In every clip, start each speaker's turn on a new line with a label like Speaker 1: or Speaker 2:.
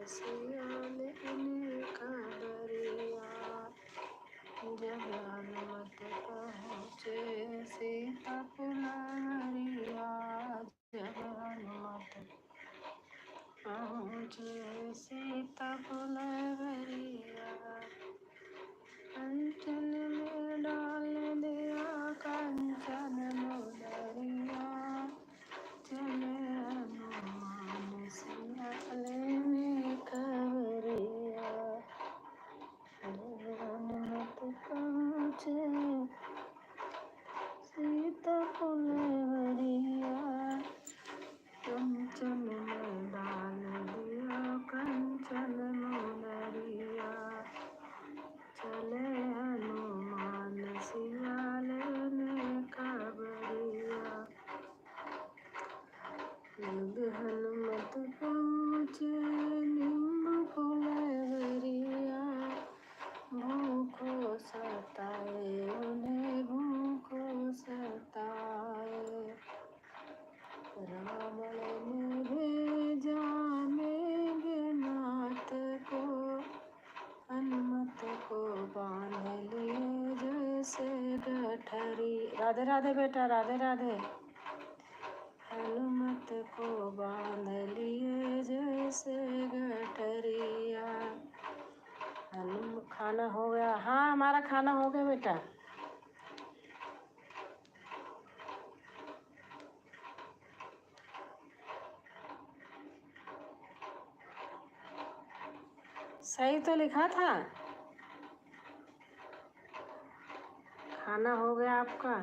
Speaker 1: सियाल इन खबरिया, जब हनुमत पहुँचे सीता पुलवरिया, जब हनुमत पहुँचे सीता पुलवरिया, कंचन में डाल दिया कंचन मुदरिया, चले हनुमान सियाल में खबरिया, जब हनुमत पहुँचे सीता पुलवरिया, कंचन में डाल दिया कंचन मुदरिया, चले हनुमान सियाल में खबरिया, जब हनुमत पहुँचे नीम फुलवरिया, भूखो सताए उन्हें भूखो सताए, रावण ने भेजा मेघनाथ को, हनुमत को बांध लिए जैसे गठरी। राधे राधे बेटा, राधे राधे। हनुमत को बांध लिए जैसे गठरिया। खाना हो गया? हाँ हमारा खाना हो गया बेटा। सही तो लिखा था। खाना हो गया आपका?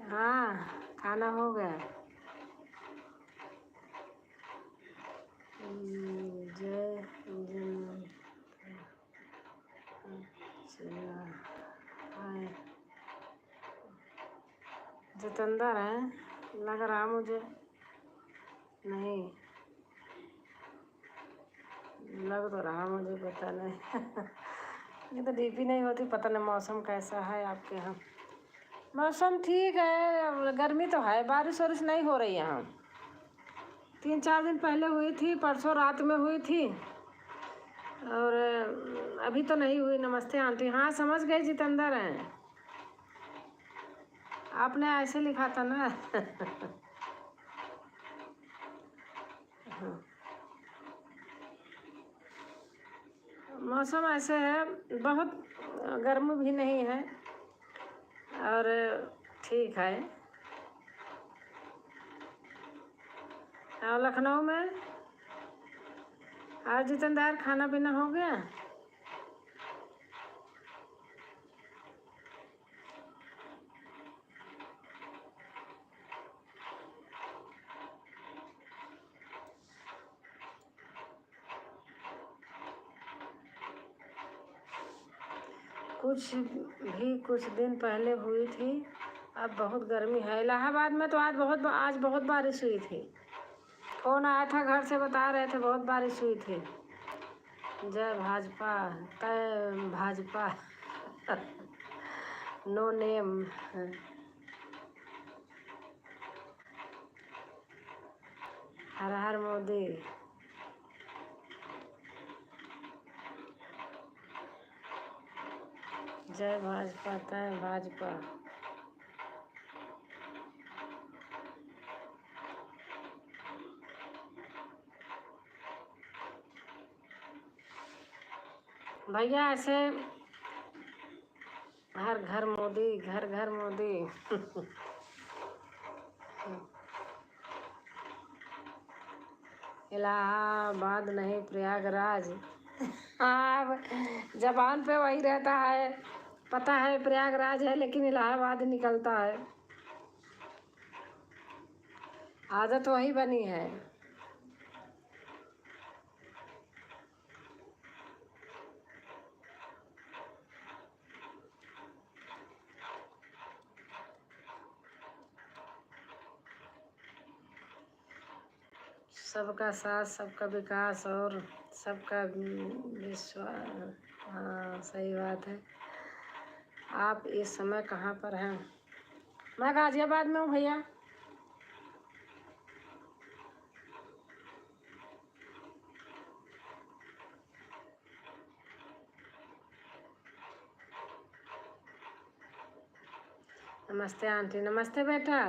Speaker 1: हाँ खाना हो गया। जय जितेंद्र है लग रहा मुझे, नहीं लग तो रहा मुझे, पता नहीं ये तो डीपी नहीं होती, पता नहीं मौसम कैसा है आपके यहाँ। मौसम ठीक है, गर्मी तो है, बारिश वारिश नहीं हो रही यहाँ। 3-4 दिन पहले हुई थी, परसों रात में हुई थी, और अभी तो नहीं हुई। नमस्ते आंटी। हाँ समझ गए जितेंद्र हैं, आपने ऐसे लिखा था ना हाँ। मौसम ऐसे है, बहुत गर्म भी नहीं है और ठीक है। और लखनऊ में आज जितेंद्र खाना पीना हो गया? कुछ दिन पहले हुई थी, अब बहुत गर्मी है। इलाहाबाद में तो आज बहुत बारिश हुई थी। फोन आया था घर से, बता रहे थे बहुत बारिश हुई थी। जय भाजपा, तय भाजपा नो नेम। हर हर मोदी। जय भाजपा, तय भाजपा। भैया ऐसे हर घर मोदी, घर घर मोदी इलाहाबाद नहीं प्रयागराज हाँ जबान पे वही रहता है, पता है प्रयागराज है लेकिन इलाहाबाद निकलता है, आदत वही बनी है। सबका साथ, सबका विकास और सबका विश्वास। हाँ सही बात है। आप इस समय कहाँ पर हैं? मैं गाजियाबाद में हूँ भैया। नमस्ते आंटी। नमस्ते बेटा।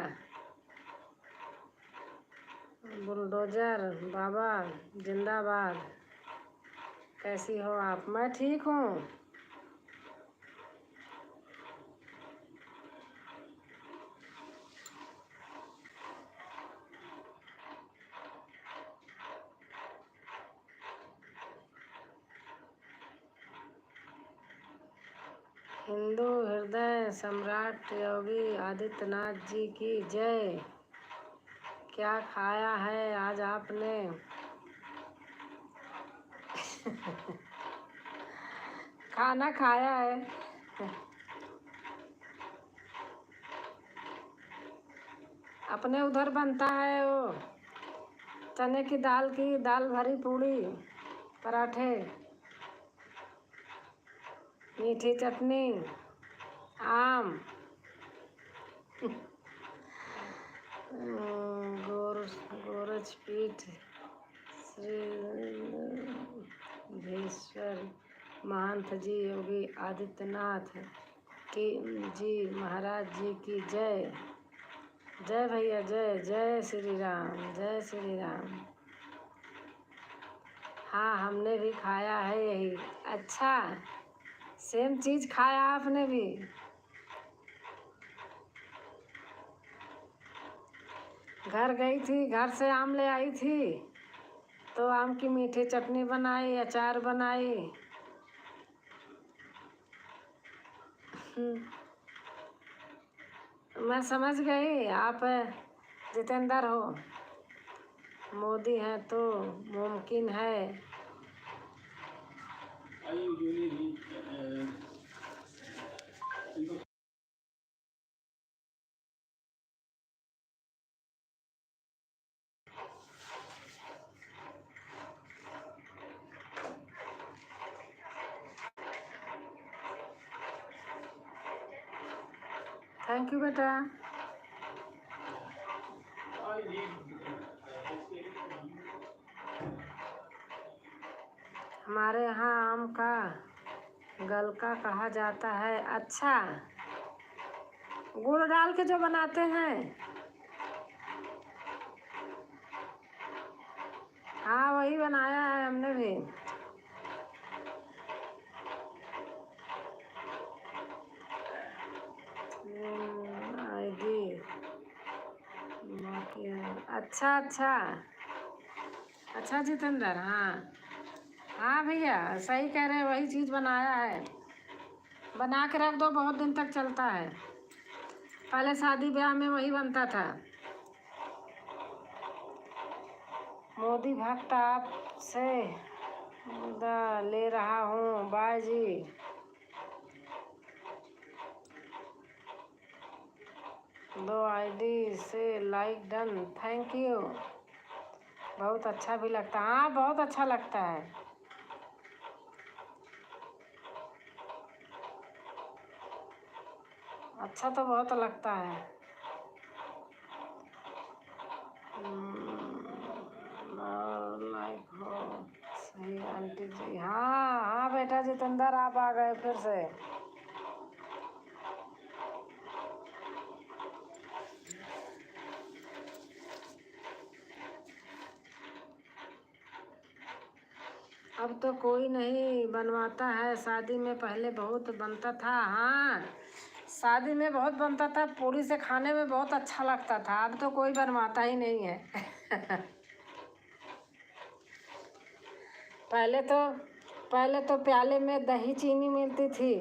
Speaker 1: बुलडोजर बाबा जिंदाबाद। कैसी हो आप? मैं ठीक हूँ। हिंदू हृदय सम्राट योगी आदित्यनाथ जी की जय। क्या खाया है आज आपने? खाना खाया है। अपने उधर बनता है वो चने की दाल भरी पूड़ी, पराठे, मीठी चटनी, आम, गोरच पीठ, श्री भीश्वर महंत जी योगी आदित्यनाथ की जी महाराज जी की जय। जय भैया जय। जय श्री राम। जय श्री राम। हाँ हमने भी खाया है यही। अच्छा, सेम चीज़ खाया आपने भी? घर गई थी, घर से आम ले आई थी, तो आम की मीठी चटनी बनाई, अचार बनाई। मैं समझ गई आप जितेंद्र हो। मोदी हैं तो मुमकिन है। थैंक यू बेटा। हमारे यहाँ आम का गलका कहा जाता है। अच्छा, गुड़ डाल के जो बनाते हैं। हाँ वही बनाया है हमने भी। आईडी अच्छा अच्छा अच्छा जितेंद्र। हाँ हाँ भैया सही कह रहे हैं, वही चीज़ बनाया है। बना के रख दो, बहुत दिन तक चलता है। पहले शादी ब्याह में वही बनता था। मोदी भक्त आपसे ले रहा हूँ। बाय जी। दो आईडी से लाइक डन। Thank you. बहुत अच्छा भी लगता है। हाँ बहुत अच्छा लगता है। अच्छा तो बहुत लगता है। लाइक हो सही आंटी जी। हाँ हाँ बेटा जितेंद्र आप आ गए फिर से। अब तो कोई नहीं बनवाता है, शादी में पहले बहुत बनता था। हाँ शादी में बहुत बनता था, पूड़ी से खाने में बहुत अच्छा लगता था। अब तो कोई बनवाता ही नहीं है। पहले तो प्याले में दही चीनी मिलती थी,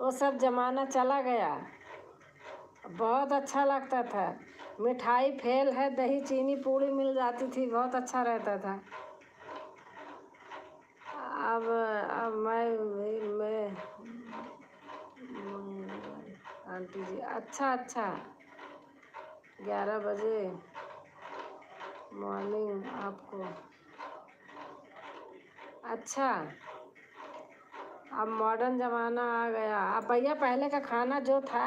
Speaker 1: वो सब जमाना चला गया। बहुत अच्छा लगता था। मिठाई फेल है, दही चीनी पूड़ी मिल जाती थी, बहुत अच्छा रहता था। अब मैं आंटी जी अच्छा 11 बजे मॉर्निंग आपको। अच्छा अब मॉडर्न ज़माना आ गया। अब भैया पहले का खाना जो था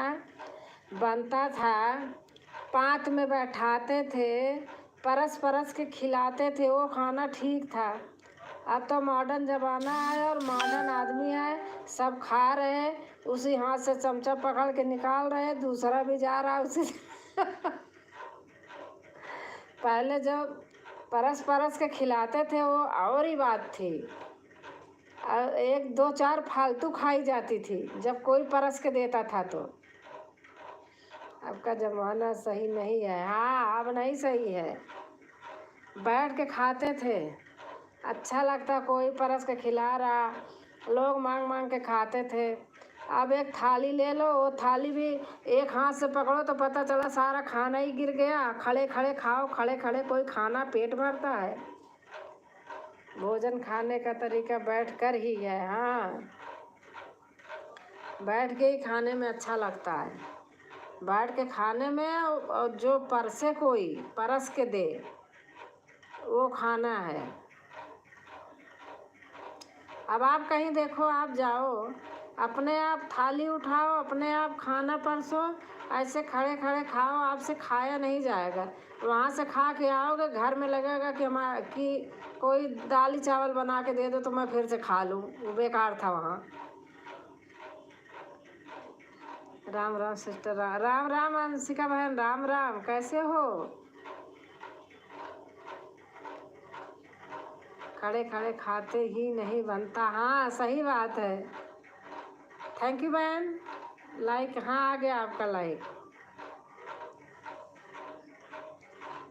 Speaker 1: बनता था, पात में बैठाते थे, परस परस के खिलाते थे, वो खाना ठीक था। अब तो मॉडर्न ज़माना है और मॉडर्न आदमी है, सब खा रहे हैं, उसी हाथ से चमचा पकड़ के निकाल रहे हैं, दूसरा भी जा रहा है उसी पहले जब परस परस के खिलाते थे वो और ही बात थी, और एक दो चार फालतू खाई जाती थी जब कोई परस के देता था तो। अब का ज़माना सही नहीं है। हाँ, अब नहीं सही है। बैठ के खाते थे, अच्छा लगता, कोई परस के खिला रहा, लोग मांग मांग के खाते थे। अब एक थाली ले लो, वो थाली भी एक हाथ से पकड़ो तो पता चला सारा खाना ही गिर गया। खड़े खड़े खाओ, खड़े खड़े कोई खाना पेट भरता है? भोजन खाने का तरीका बैठ कर ही है। हाँ, बैठ के ही खाने में अच्छा लगता है। बैठ के खाने में और जो परसे कोई परस के दे वो खाना है। अब आप कहीं देखो, आप जाओ, अपने आप थाली उठाओ, अपने आप खाना परसो, ऐसे खड़े खड़े खाओ, आपसे खाया नहीं जाएगा। वहाँ से खा के आओगे, घर में लगेगा कि कोई दाल चावल बना के दे दो तो मैं फिर से खा लूँ, वो बेकार था वहाँ। राम राम सिस्टर, राम राम अंशिका बहन, राम राम, कैसे हो? खड़े खड़े खाते ही नहीं बनता। हाँ, सही बात है। थैंक यू बहन, लाइक, हाँ आ गया आपका लाइक।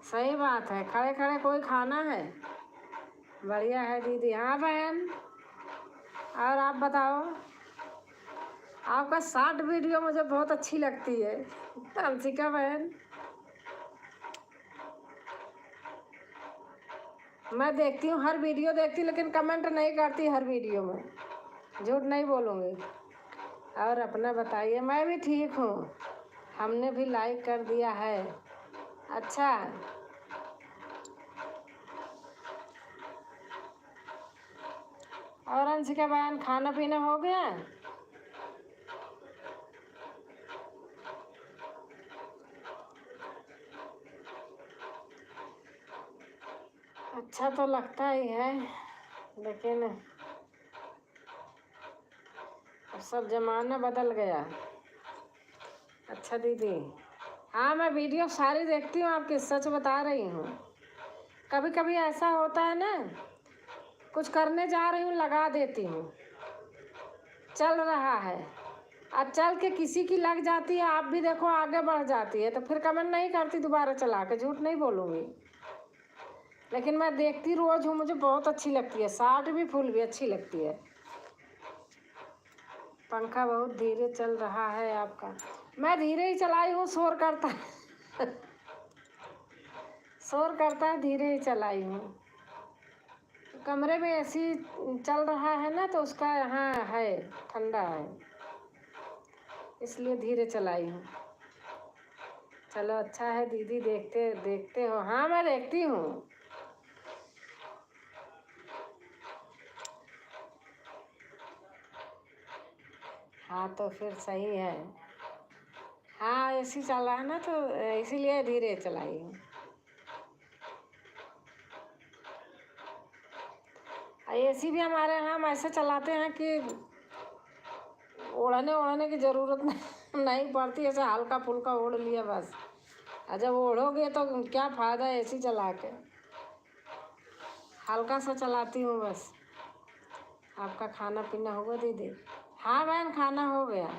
Speaker 1: सही बात है, खड़े खड़े कोई खाना है? बढ़िया है दीदी। हाँ बहन, और आप बताओ, आपका शॉर्ट वीडियो मुझे बहुत अच्छी लगती है अंशिका बहन। मैं देखती हूँ, हर वीडियो देखती, लेकिन कमेंट नहीं करती हर वीडियो में, झूठ नहीं बोलूँगी। और अपना बताइए? मैं भी ठीक हूँ, हमने भी लाइक कर दिया है। अच्छा, और अंशिका बहन खाना पीना हो गया? अच्छा तो लगता ही है, लेकिन अब सब ज़माना बदल गया। अच्छा दीदी, हाँ मैं वीडियो सारी देखती हूँ आपकी, सच बता रही हूँ। कभी कभी ऐसा होता है ना, कुछ करने जा रही हूँ, लगा देती हूँ, चल रहा है, और चल के किसी की लग जाती है, आप भी देखो आगे बढ़ जाती है, तो फिर कमेंट नहीं करती दोबारा चला के, झूठ नहीं बोलूँगी। लेकिन मैं देखती रोज़ हूँ, मुझे बहुत अच्छी लगती है, शॉर्ट भी फुल भी अच्छी लगती है। पंखा बहुत धीरे चल रहा है आपका। मैं धीरे ही चलाई हूँ, शोर करता है शोर करता है, धीरे ही चलाई हूँ। कमरे में एसी चल रहा है ना, तो उसका यहाँ है, ठंडा है, इसलिए धीरे चलाई हूँ। चलो अच्छा है दीदी, देखते देखते हो? हाँ मैं देखती हूँ। हाँ तो फिर सही है। हाँ एसी चल रहा है ना, तो इसीलिए धीरे चलाई हूँ। एसी भी हमारे यहाँ हम ऐसे चलाते हैं कि ओढ़ने की ज़रूरत नहीं पड़ती, ऐसे हल्का फुल्का ओढ़ लिया बस। और जब ओढ़ोगे तो क्या फ़ायदा एसी चला के, हल्का सा चलाती हूँ बस। आपका खाना पीना होगा दीदी? हाँ बहन, खाना हो गया।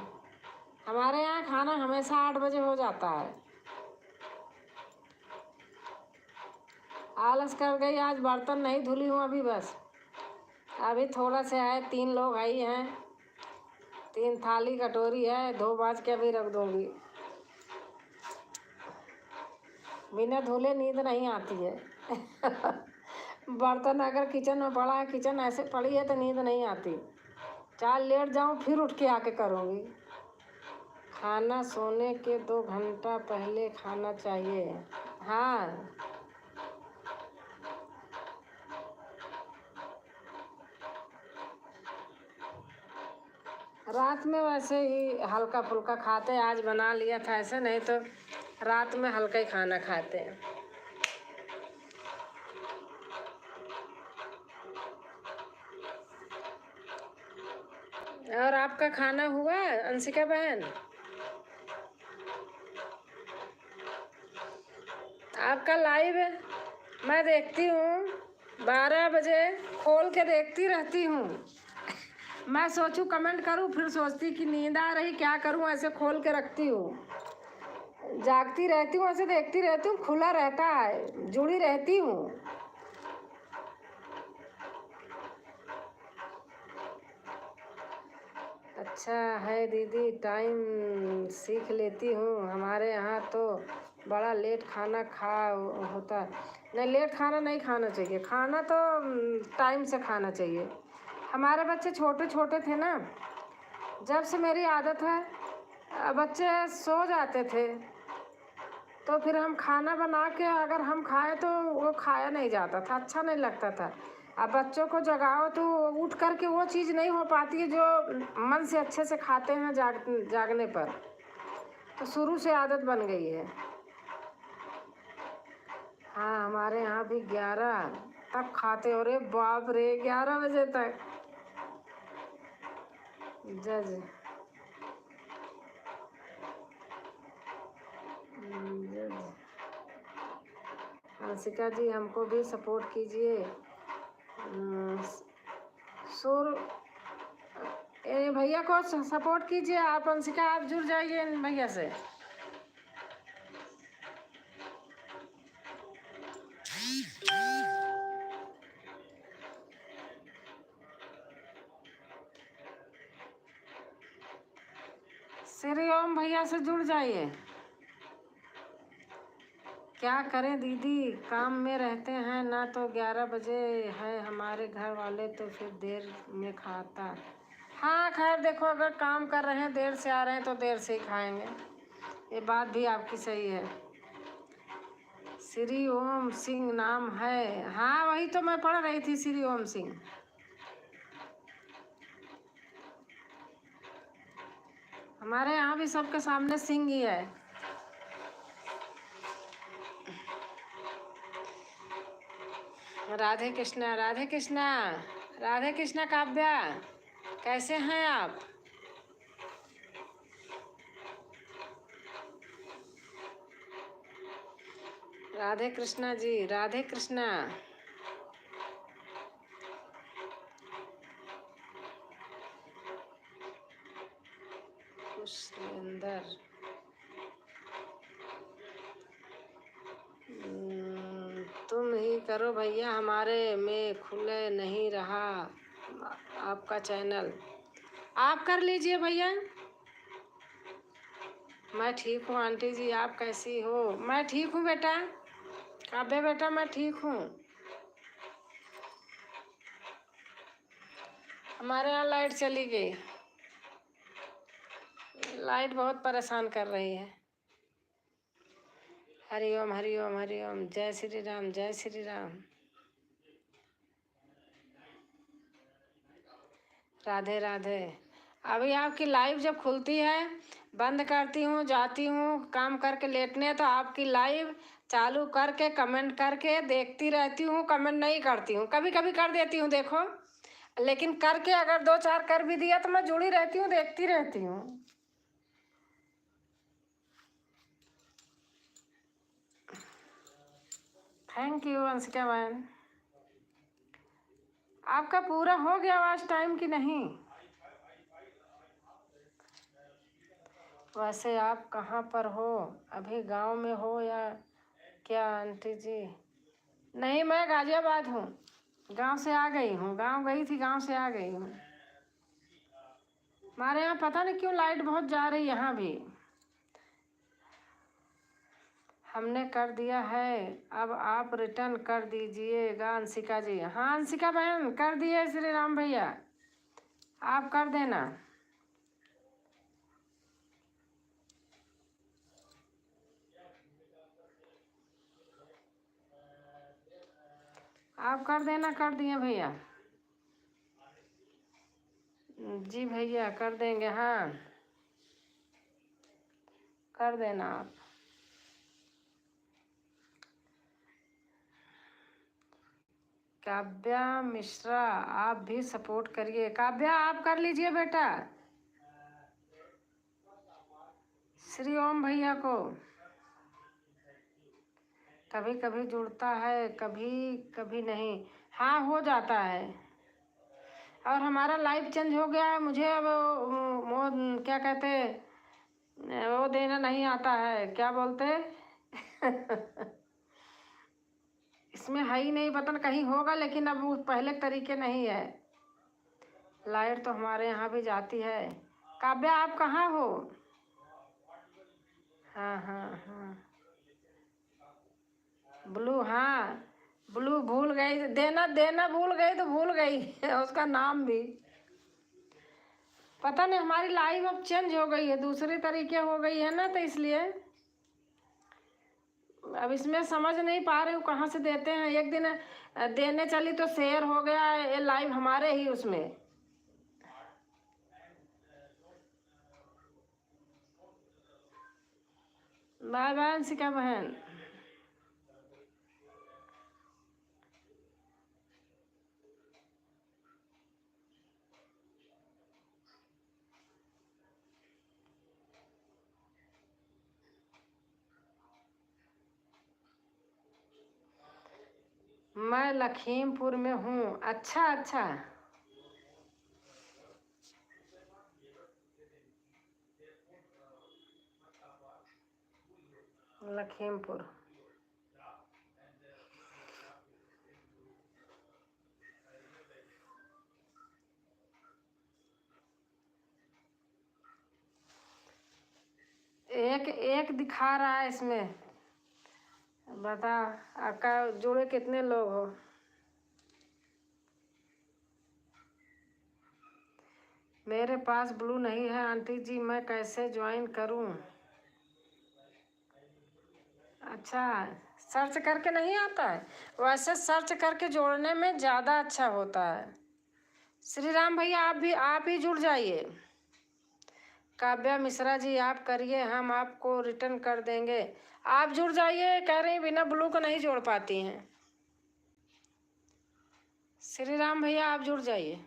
Speaker 1: हमारे यहाँ खाना हमेशा 8 बजे हो जाता है। आलस कर गई, आज बर्तन नहीं धुली हूँ अभी, बस अभी थोड़ा से है, 3 लोग आई हैं, 3 थाली कटोरी है, धो बाज के अभी रख दूँगी। बिना धुले नींद नहीं आती है बर्तन अगर किचन में पड़ा है, किचन ऐसे पड़ी है तो नींद नहीं आती। चाहे लेट जाऊँ फिर उठ के आके करूँगी। खाना सोने के 2 घंटा पहले खाना चाहिए। हाँ, रात में वैसे ही हल्का फुल्का खाते, आज बना लिया था ऐसे, नहीं तो रात में हल्का ही खाना खाते हैं। और आपका खाना हुआ अंशिका बहन? आपका लाइव मैं देखती हूँ 12 बजे खोल के देखती रहती हूँ। मैं सोचूं कमेंट करूँ, फिर सोचती कि नींद आ रही क्या करूँ, ऐसे खोल के रखती हूँ। जागती रहती हूँ, ऐसे देखती रहती हूँ, खुला रहता है, जुड़ी रहती हूँ। अच्छा है दीदी, टाइम सीख लेती हूँ। हमारे यहाँ तो बड़ा लेट खाना होता है। नहीं, लेट खाना नहीं खाना चाहिए, खाना तो टाइम से खाना चाहिए। हमारे बच्चे छोटे छोटे थे ना, जब से मेरी आदत है, बच्चे सो जाते थे तो फिर हम खाना बना के अगर हम खाए तो वो खाया नहीं जाता था, अच्छा नहीं लगता था। अब बच्चों को जगाओ तो उठ करके वो चीज़ नहीं हो पाती है जो मन से अच्छे से खाते हैं जागने पर। तो शुरू से आदत बन गई है। हाँ, हमारे यहाँ भी 11 तक खाते। अरे बाप रे, 11 बजे तक जज हंसिका जी हमको भी सपोर्ट कीजिए। सुर भैया को सपोर्ट कीजिए आप। हंसिका आप जुड़ जाइए भैया से। श्री ओम भैया से जुड़ जाइए। क्या करें दीदी, काम में रहते हैं ना, तो 11 बजे है हमारे घर वाले तो फिर देर में खाता। हाँ खैर देखो, अगर काम कर रहे हैं, देर से आ रहे हैं तो देर से ही खाएंगे, ये बात भी आपकी सही है। श्री ओम सिंह नाम है। हाँ वही तो मैं पढ़ रही थी, श्री ओम सिंह। हमारे यहाँ भी सबके सामने सिंह ही है। राधे कृष्णा राधे कृष्णा राधे कृष्णा। काव्या कैसे हैं आप? राधे कृष्णा जी, राधे कृष्णा। अंदर तुम ही करो भैया, हमारे में खुले नहीं रहा आपका चैनल। आप कर लीजिए भैया। मैं ठीक हूँ आंटी जी, आप कैसी हो? मैं ठीक हूँ बेटा। काव्या बेटा मैं ठीक हूँ। हमारे यहाँ लाइट चली गई। लाइट बहुत परेशान कर रही है। हरिओम हरिओम हरिओम। जय श्री राम, जय श्री राम। राधे राधे। अभी आपकी लाइव जब खुलती है, बंद करती हूँ, जाती हूँ काम करके लेटने, तो आपकी लाइव चालू करके कमेंट करके देखती रहती हूँ। कमेंट नहीं करती हूँ, कभी कभी कर देती हूँ देखो, लेकिन करके अगर 2-4 कर भी दिया तो मैं जुड़ी रहती हूँ, देखती रहती हूँ। थैंक यू अंशिका बहन। आपका पूरा हो गया आज टाइम की नहीं? वैसे आप कहाँ पर हो? अभी गांव में हो या क्या आंटी जी? नहीं, मैं गाजियाबाद हूँ। गांव से आ गई हूँ, गांव गई थी, गांव से आ गई हूँ। हमारे यहाँ पता नहीं क्यों लाइट बहुत जा रही, यहाँ भी। हमने कर दिया है, अब आप रिटर्न कर दीजिएगा अंशिका जी। हाँ अंशिका बहन कर दिए श्री राम भैया, आप कर देना। आप कर देना, कर दिए भैया जी। भैया कर देंगे, हाँ कर देना आप। काव्या मिश्रा, आप भी सपोर्ट करिए। काव्या आप कर लीजिए बेटा, श्री ओम भैया को। कभी कभी जुड़ता है, कभी कभी नहीं। हाँ, हो जाता है। और हमारा लाइव चेंज हो गया है, मुझे अब वो क्या कहते, वो देना नहीं आता है, क्या बोलते इसमें है ही नहीं, बटन कहीं होगा लेकिन अब वो पहले तरीके नहीं है। लाइट तो हमारे यहाँ भी जाती है। काव्या आप कहाँ हो? हाँ हाँ हाँ, ब्लू, हाँ ब्लू भूल गई, देना देना भूल गई तो भूल गई उसका नाम भी। पता नहीं, हमारी लाइव अब चेंज हो गई है, दूसरे तरीके हो गई है ना, तो इसलिए अब इसमें समझ नहीं पा रही हूँ कहाँ से देते हैं। एक दिन देने चली तो शेयर हो गया ये लाइव हमारे ही उसमें। बाय बाय अंशिका बहन। मैं लखीमपुर में हूँ। अच्छा अच्छा, लखीमपुर। एक एक दिखा रहा है इसमें, बता आपका जोड़े कितने लोग हो। मेरे पास ब्लू नहीं है आंटी जी, मैं कैसे ज्वाइन करूं? अच्छा, सर्च करके नहीं आता है? वैसे सर्च करके जोड़ने में ज़्यादा अच्छा होता है। श्री राम भैया आप ही जुड़ जाइए। काव्या मिश्रा जी आप करिए, हम आपको रिटर्न कर देंगे। आप जुड़ जाइए, कह रही बिना ब्लू को नहीं जोड़ पाती हैं। श्री राम भैया आप जुड़ जाइए।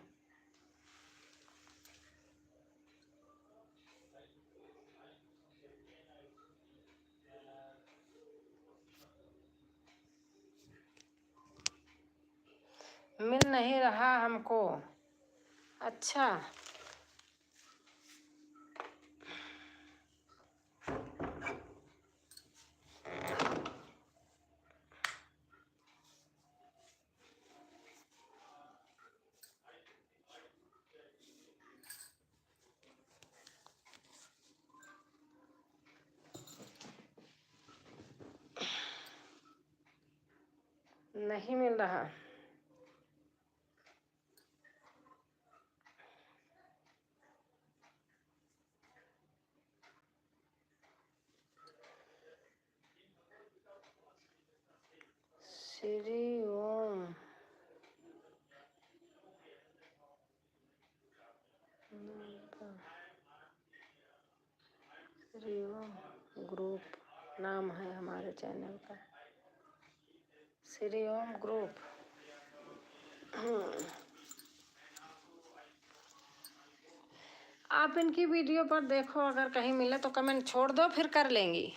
Speaker 1: मिल नहीं रहा हमको। अच्छा, नहीं मिल रहा। श्री ओम श्री ओम ग्रुप नाम है हमारे चैनल का, श्री ओम ग्रुप। आप इनकी वीडियो पर देखो, अगर कहीं मिले तो कमेंट छोड़ दो, फिर कर लेंगी।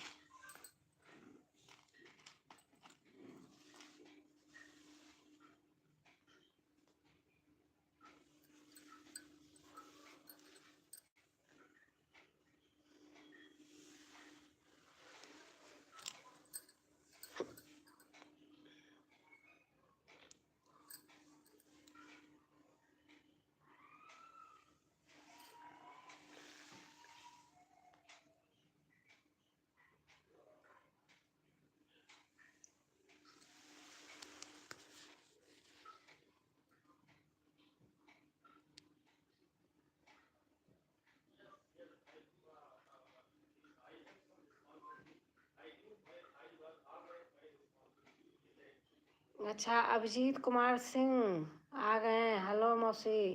Speaker 1: अच्छा, अभिजीत कुमार सिंह आ गए हैं। हेलो मौसी,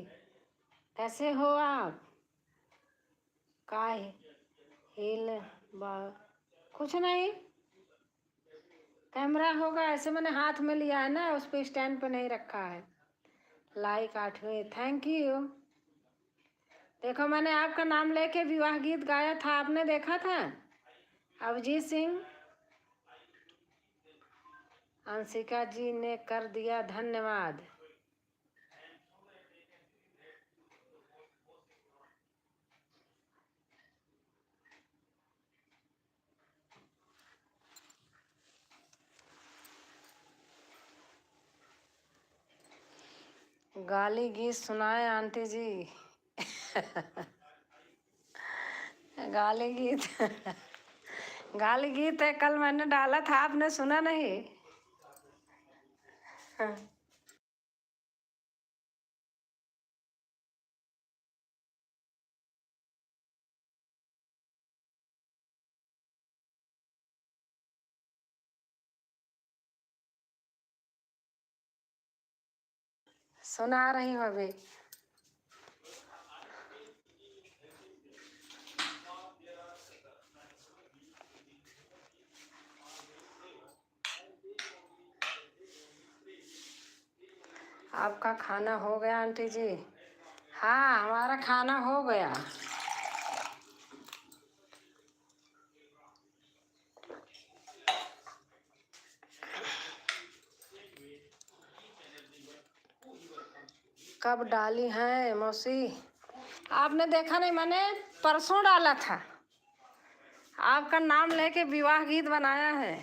Speaker 1: कैसे हो आप? काय हिल बा कुछ नहीं, कैमरा होगा ऐसे, मैंने हाथ में लिया है ना, उस पर स्टैंड पे नहीं रखा है। लाइक 8वें, थैंक यू। देखो मैंने आपका नाम लेके विवाह गीत गाया था, आपने देखा था? अभिजीत सिंह। अंशिका जी ने कर दिया, धन्यवाद। गाली गीत सुनाए आंटी जी। गाली गीत। गाली गीत है, कल मैंने डाला था, आपने सुना नहीं? सुना रही हूँ अभी। आपका खाना हो गया आंटी जी? हाँ, हमारा खाना हो गया। कब डाली है मौसी? आपने देखा नहीं, मैंने परसों डाला था। आपका नाम लेके विवाह गीत बनाया है।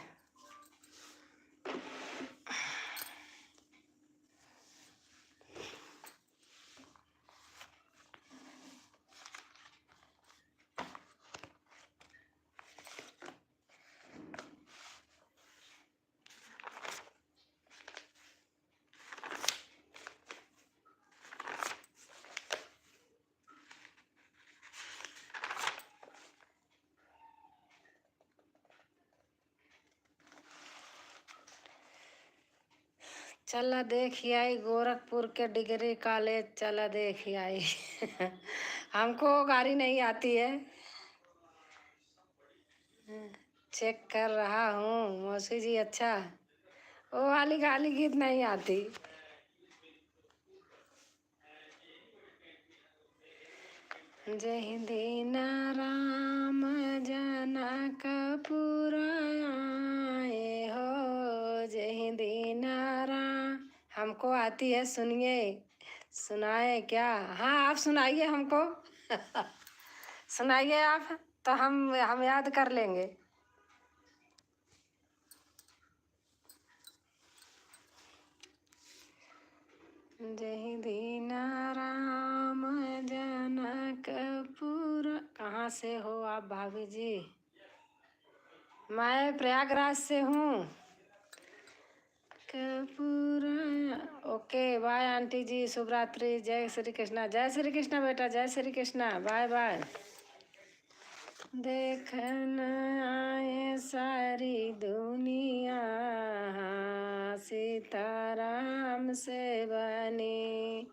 Speaker 1: चला देखी आई गोरखपुर के डिग्री कॉलेज, चला देखी आई। हमको गाड़ी नहीं आती है। चेक कर रहा हूँ मौसी जी। अच्छा, वो वाली गाली गीत नहीं आती। जय दीन राम जनकपुर आए हो, जय दीन राम। हमको आती है, सुनिए। सुनाए क्या? हाँ, आप सुनाइए हमको। सुनाइए आप, तो हम याद कर लेंगे। जय दीन राम जनकपुर। कहाँ से हो आप भाभी जी? मैं प्रयागराज से हूँ। कपूर। ओके बाय आंटी जी, शुभ रात्रि, जय श्री कृष्णा। जय श्री कृष्णा बेटा, जय श्री कृष्णा, बाय बाय। देखन आए सारी दुनिया, सीताराम से बनी।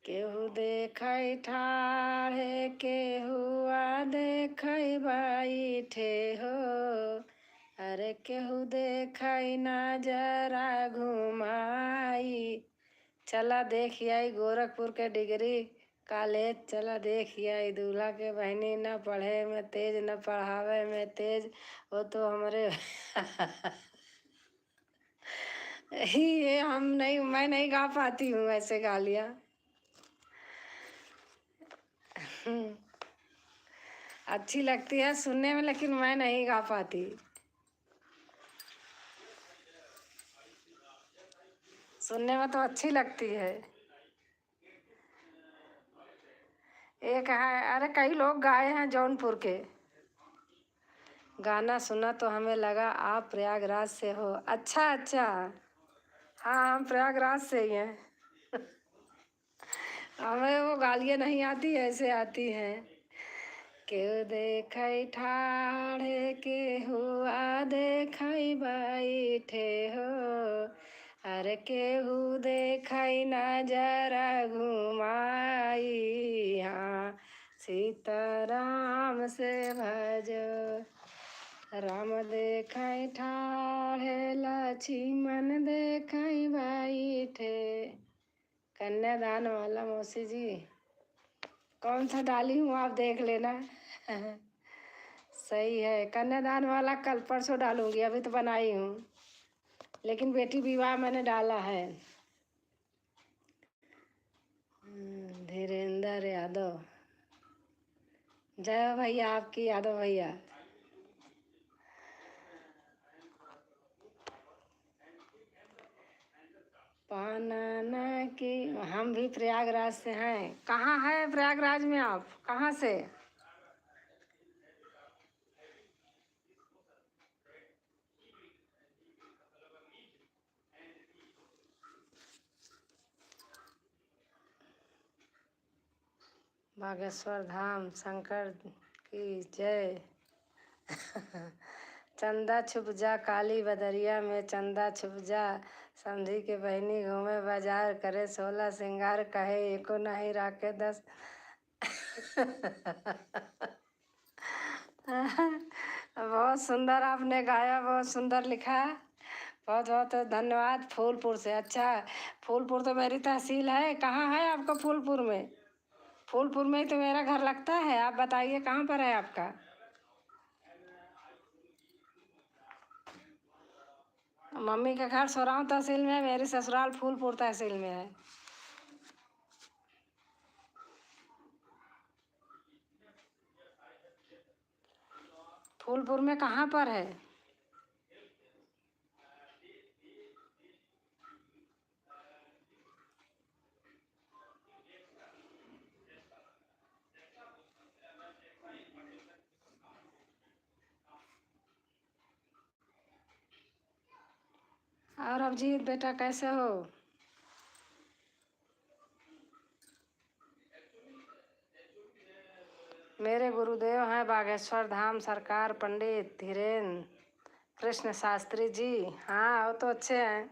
Speaker 1: केहू देखै ठाढ़े, केहू देखै बैठे हो। अरे केहू देखै नजरा घुमाई। चला देखी आई गोरखपुर के डिग्री कॉलेज, चला देखी आई दूल्हा के बहनी, न पढ़े में तेज न पढ़ावे में तेज। वो तो हमारे ये हम नहीं, मैं नहीं गा पाती हूँ ऐसे गालियाँ। अच्छी लगती है सुनने में, लेकिन मैं नहीं गा पाती। सुनने में तो अच्छी लगती है। एक है, अरे कई लोग गाए हैं जौनपुर के। गाना सुना तो हमें लगा आप प्रयागराज से हो। अच्छा अच्छा, हाँ हम प्रयागराज से ही हैं। हमें वो गालियाँ नहीं आती, ऐसे आती हैं। केहू देखै ठाढ़े, केहू देखै बैठे हो। अरे केहू देखै नजरा घुमाई। हाँ, सीताराम से भजो। राम देखाई ठाढ़े लक्ष्मण देखाई बैठे। कन्यादान वाला मौसी जी कौन सा डाली हूँ आप देख लेना। सही है, कन्यादान वाला कल परसों डालूंगी, अभी तो बनाई हूँ, लेकिन बेटी विवाह मैंने डाला है। धीरेंद्र यादव, जय हो भैया आपकी, यादव भैया। पाना की, हम भी प्रयागराज से हैं। कहाँ है प्रयागराज में आप, कहाँ से? बागेश्वर धाम शंकर की जय। चंदा छुप जा काली बदरिया में, चंदा छुप जा समधी के बहनी घूमे बाजार, करे 16 श्रृंगार कहे एको नहीं राखे 10। बहुत सुंदर आपने गाया, बहुत सुंदर लिखा, बहुत बहुत धन्यवाद। फूलपुर से, अच्छा फूलपुर तो मेरी तहसील है। कहाँ है आपका फूलपुर में? फूलपुर में ही तो मेरा घर लगता है। आप बताइए कहाँ पर है आपका? मम्मी का घर सोराव तहसील में है, मेरी ससुराल फूलपुर तहसील में है। फूलपुर में कहाँ पर है? और अभिजीत बेटा कैसे हो? मेरे गुरुदेव हैं बागेश्वर धाम सरकार पंडित धीरेन्द्र कृष्ण शास्त्री जी। हाँ वो तो अच्छे हैं।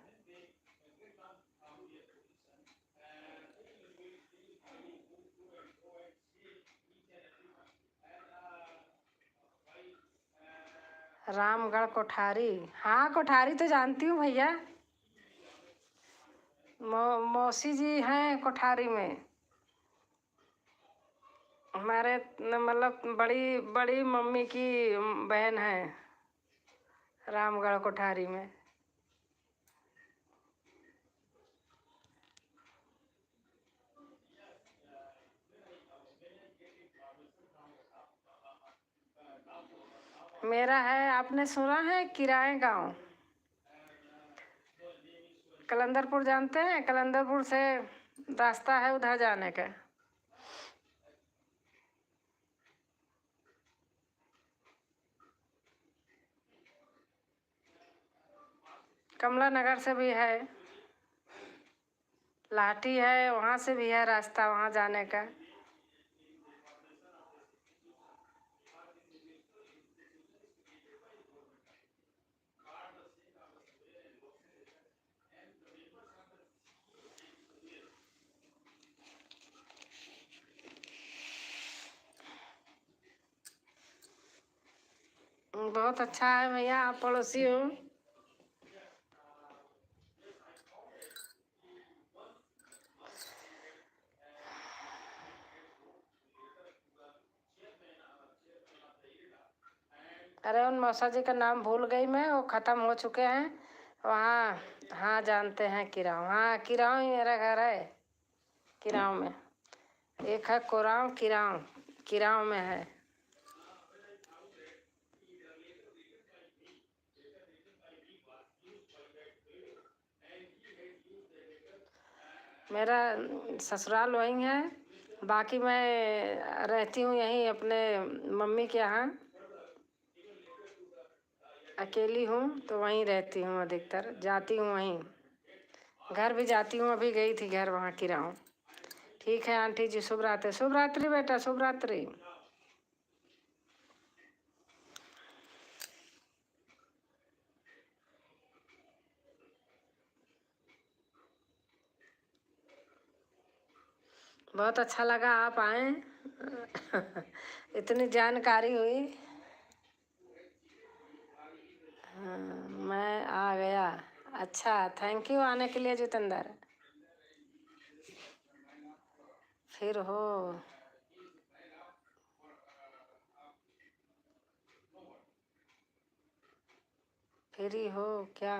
Speaker 1: रामगढ़ कोठारी, हाँ कोठारी तो जानती हूँ भैया। मौसी जी हैं कोठारी में, हमारे मतलब बड़ी बड़ी मम्मी की बहन है रामगढ़ कोठारी में। मेरा है, आपने सुना है किराए गांव? कलंदरपुर जानते हैं? कलंदरपुर से रास्ता है उधर जाने का। कमला नगर से भी है, लाठी है वहाँ से भी है रास्ता वहाँ जाने का। बहुत अच्छा है भैया, आप पड़ोसी हो। अरे उन मौसा जी का नाम भूल गई मैं, वो ख़त्म हो चुके हैं वहाँ। हाँ जानते हैं किराव, हाँ किराव ही मेरा घर है। किराव में एक है कोराव, किराव किराव में है। मेरा ससुराल वहीं है, बाकी मैं रहती हूँ यहीं अपने मम्मी के यहाँ। अकेली हूँ तो वहीं रहती हूँ, अधिकतर जाती हूँ वहीं। घर भी जाती हूँ, अभी गई थी घर वहाँ किराऊँ। ठीक है आंटी जी, शुभ रात्रि। शुभ रात्रि बेटा, शुभ रात्रि। बहुत अच्छा लगा आप आए। इतनी जानकारी हुई। मैं आ गया। अच्छा, थैंक यू आने के लिए जितेंद्र। फिर हो फ्री हो क्या?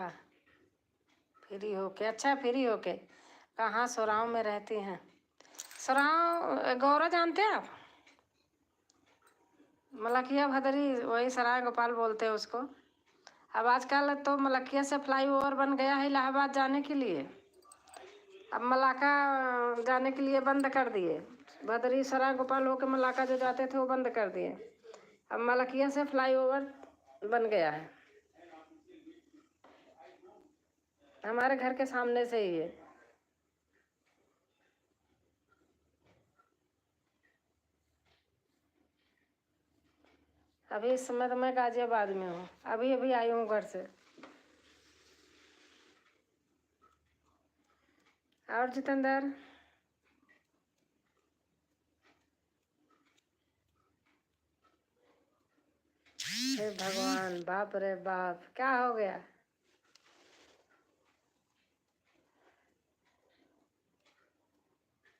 Speaker 1: फ्री हो के? अच्छा, फ्री हो के कहाँ? सोराव में रहती हैं? सोराव गौरा जानते हैं आप? मलकिया भदरी, वही सराय गोपाल बोलते हैं उसको। अब आजकल तो मलकिया से फ्लाईओवर बन गया है इलाहाबाद जाने के लिए। अब मलाका जाने के लिए बंद कर दिए। भदरी सराय गोपाल होकर मलाका जो जाते थे वो बंद कर दिए। अब मलकिया से फ्लाईओवर बन गया है, हमारे घर के सामने से ही है। अभी इस समय तो मैं गाजियाबाद में हूँ, अभी अभी आई हूँ घर से। और जितेंद्र? हे भगवान, बाप रे बाप, क्या हो गया?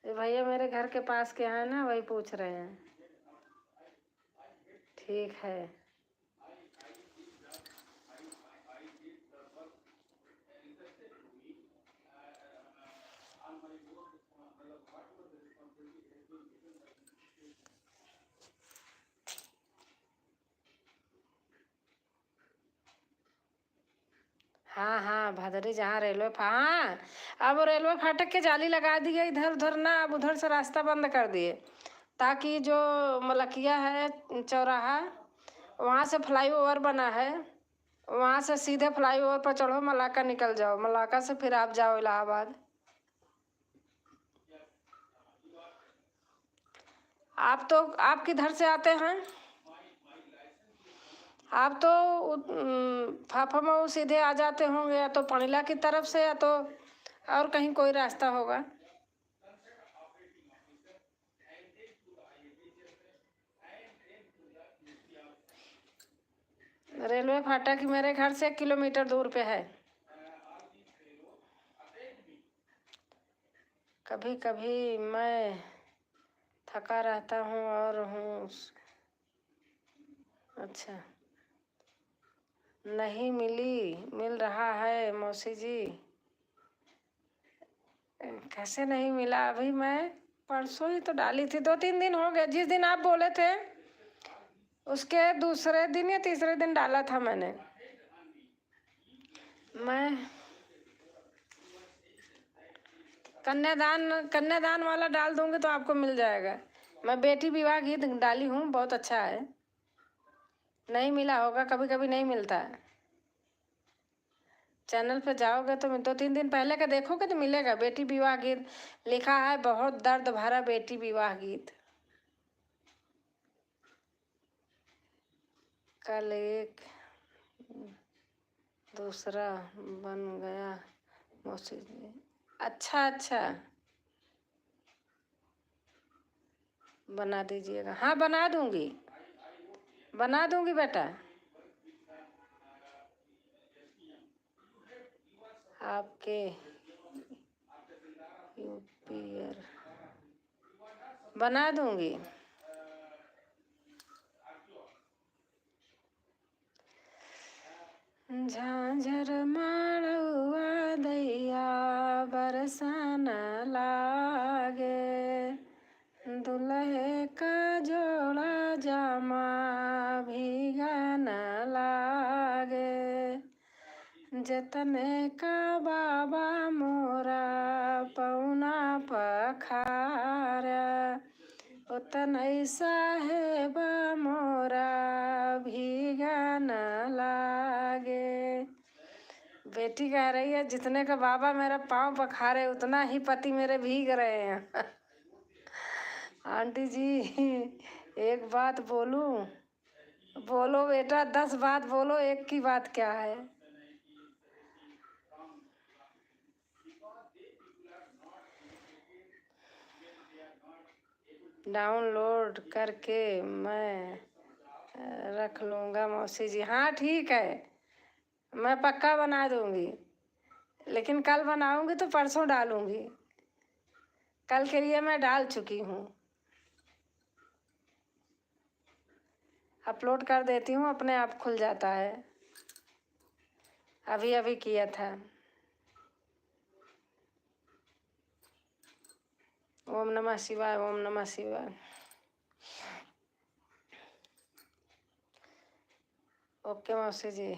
Speaker 1: ये भैया मेरे घर के पास के हैं ना, वही पूछ रहे हैं। ठीक है। हाँ हाँ, भदरी जहाँ हाँ, अब रेलवे फाटक के जाली लगा दी है इधर उधर ना, अब उधर से रास्ता बंद कर दिए ताकि जो मलकिया है चौराहा, वहाँ से फ्लाईओवर बना है, वहाँ से सीधे फ्लाईओवर पर चढ़ो, मलाका निकल जाओ, मलाका से फिर आप जाओ इलाहाबाद। आप किधर से आते हैं? आप तो फाफा सीधे आ जाते होंगे, या तो पणिला की तरफ से, या तो और कहीं कोई रास्ता होगा। रेलवे फाटक मेरे घर से 1 किलोमीटर दूर पे है। कभी कभी मैं थका रहता हूँ और हूँ। अच्छा, नहीं मिल रहा है मौसी जी। कैसे नहीं मिला? अभी मैं परसों ही तो डाली थी, 2-3 दिन हो गए। जिस दिन आप बोले थे उसके दूसरे दिन या तीसरे दिन डाला था मैंने। मैं कन्यादान वाला डाल दूंगी तो आपको मिल जाएगा। मैं बेटी विवाह गीत डाली हूँ, बहुत अच्छा है। नहीं मिला होगा, कभी कभी नहीं मिलता है। चैनल पे जाओगे तो 2-3 दिन पहले का देखोगे तो मिलेगा। बेटी विवाह गीत लिखा है, बहुत दर्द भरा बेटी विवाह गीत। कल एक दूसरा बन गया मौसी जी। अच्छा अच्छा, बना दीजिएगा। हाँ, बना दूंगी बेटा। आपके यूपीयर बना दूंगी। झांझर माड़ुआ दैया बरसान लागे, दुल्हे का जोड़ा जामा भीगा न लागे, जतने का बाबा मोरा पौना पखारा, उतने साहेब मोरा भीगा न लागे। बेटी कह रही है जितने का बाबा मेरा पाँव पखारे उतना ही पति मेरे भीग रहे हैं। आंटी जी, एक बात बोलूं? बोलो बेटा, 10 बात बोलो, एक की बात क्या है? डाउनलोड करके मैं रख लूँगा मौसी जी। हाँ ठीक है, मैं पक्का बना दूंगी, लेकिन कल बनाऊंगी तो परसों डालूंगी। कल के लिए मैं डाल चुकी हूँ, अपलोड कर देती हूँ, अपने आप खुल जाता है। अभी अभी किया था। ओम नमः शिवाय, ओम नमः शिवाय। ओके मौसी जी।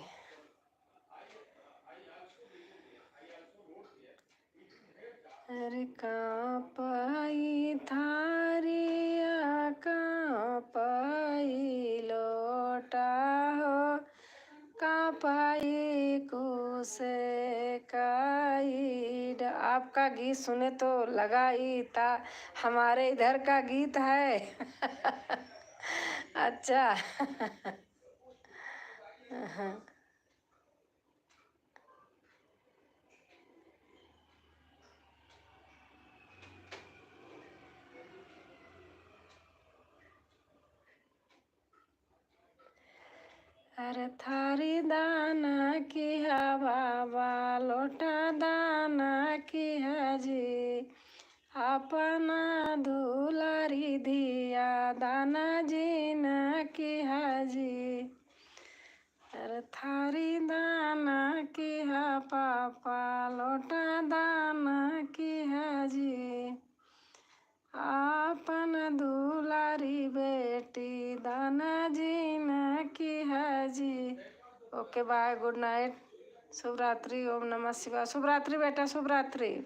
Speaker 1: अरे कहाँ पाई थारिया, कहाँ पाई लोटा हो, कहाँ पाई कुसे काई। आपका गीत सुने तो लगा ही था हमारे इधर का गीत है। अच्छा। अरे थारी दाना की है बाबा, लोटा दाना की है जी, अपना दुलारी दिया दाना जी न की है जी। अरे थारी दाना की है पापा, लोटा दाना की है जी, आपन दुलारी बेटी दाना जी न की है जी। ओके बाय, गुड नाइट, शुभ रात्रि, ओम नमः शिवाय। शुभ रात्रि बेटा, शुभ रात्रि।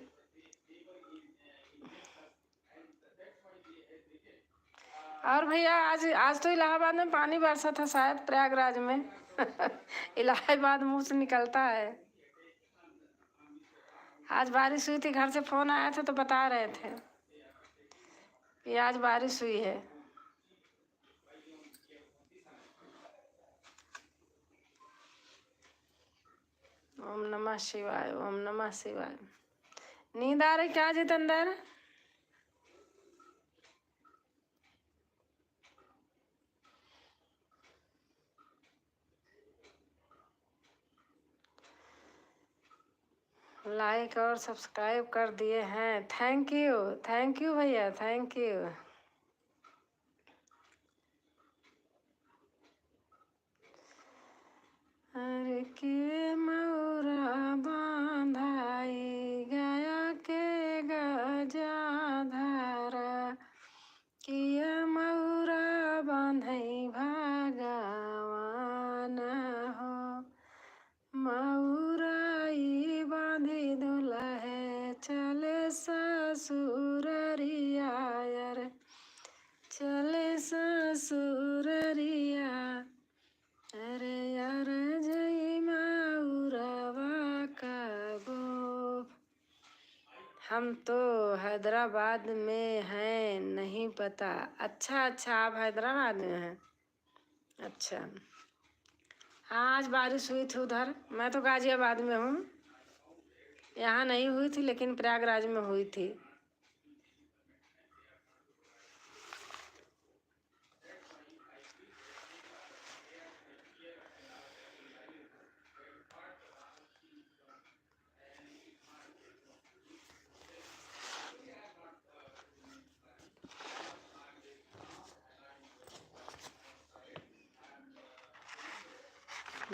Speaker 1: और भैया आज आज तो इलाहाबाद में पानी बरसा था शायद, प्रयागराज में। इलाहाबाद मुंह से निकलता है। आज बारिश हुई थी, घर से फोन आया था तो बता रहे थे कि आज बारिश हुई है। ओम नमः शिवाय, ओम नमः शिवाय। नींद आ रही क्या जितेंद्र? लाइक और सब्सक्राइब कर दिए हैं, थैंक यू भैया, थैंक यू। अरे के मौरा बांधाई गया के गजाधारा, किया मौरा बांधई भगवान हो, मौराई बांधी दुल्हे चले ससुररिया, यार चले ससुररिया। अरे यार जय मौरवा का गोप। हम तो हैदराबाद में हैं, नहीं पता। अच्छा अच्छा, आप हैदराबाद में हैं, अच्छा। हाँ आज बारिश हुई थी उधर, मैं तो गाजियाबाद में हूँ। यहाँ नहीं हुई थी लेकिन प्रयागराज में हुई थी।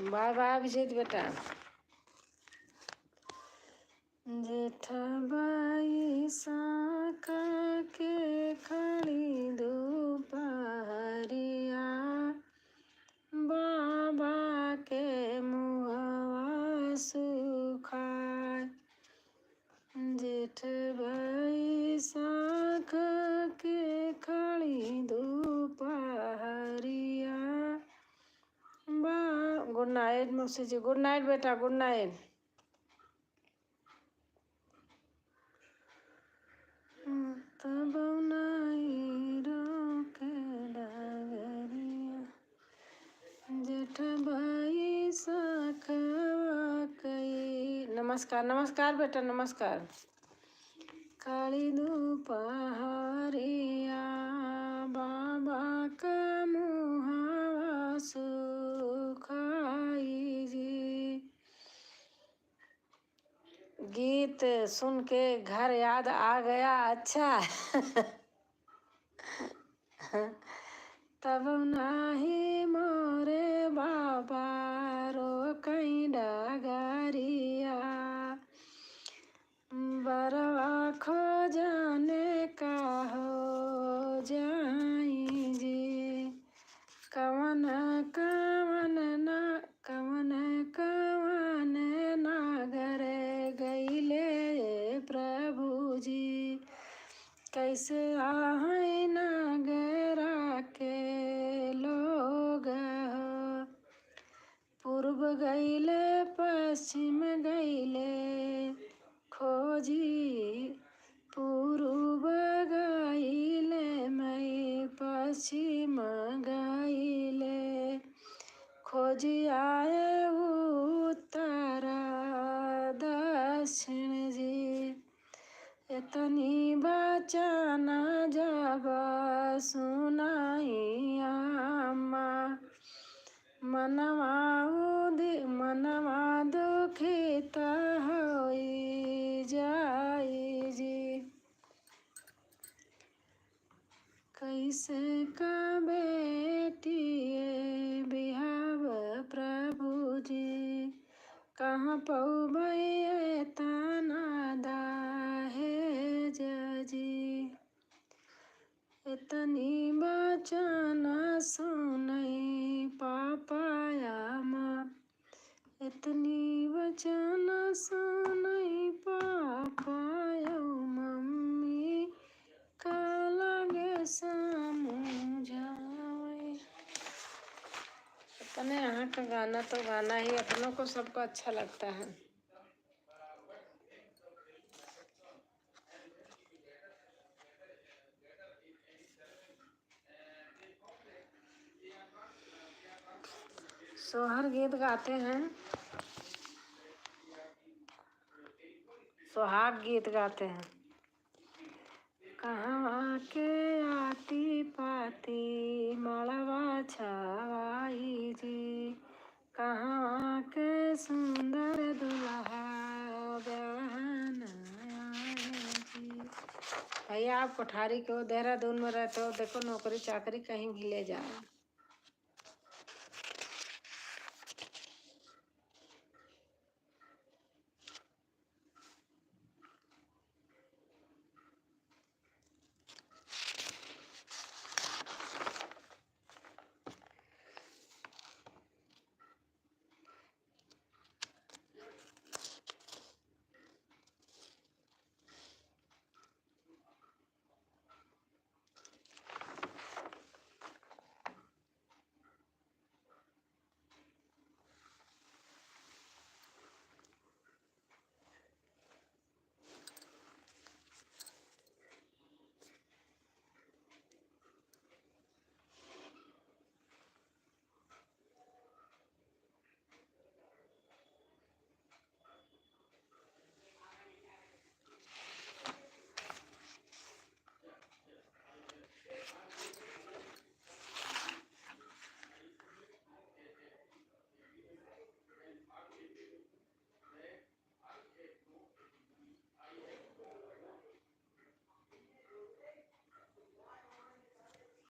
Speaker 1: बाय बाय अभिजीत बेटा। जेठबाई साका के खड़ी दोपहरिया, बाबा के मुहवा सुखाए। जेठबाई साख के खड़ी दोपहरिया, गुड नाइट मौसी जी, गुड नाइट बेटा, गुड नाइट। तब नहीं रोके डगरिया, जेठबाई सखवा कई। नमस्कार नमस्कार बेटा, नमस्कार। काली दोपहरिया, बाबा का मुहावा सुखाई जी, गीत सुन के घर याद आ गया अच्छा। तब नाही मोरे बाबा रोकई डगरिया, बरवा खो जाने का हो जाई जी। कवन कवन नागर गईले प्रभु जी, कैसे आहे नगरा के लोग हो। पूर्व गईले पश्चिम गईले खोजी, पूर्व गईले मई पश्चिम गईले खोजी, आए उत्तर दक्षिण जी। इतनी बचन जब सुनाई अम्मा, मनवा दुखित होई जाई जी। कैसे का बेटिए बिहाव प्रभु जी, कहाँ पौबे तना दाहेज जी। इतनी बचन सुनई पापाया माँ, इतनी वचन सुनई पापाया मम्मी, का लगे समझावे। अपने यहाँ का गाना तो गाना ही, अपनों को सबको अच्छा लगता है। सोहर गीत गाते हैं, सुहाग गीत गाते हैं। कहाँ के आती पाती मड़वा छवाई जी, कहाँ के सुंदर दुल्हा बहन आए जी। भैया आप कोठारी के हो, देहरादून में रहते हो, देखो नौकरी चाकरी कहीं भी ले जाओ।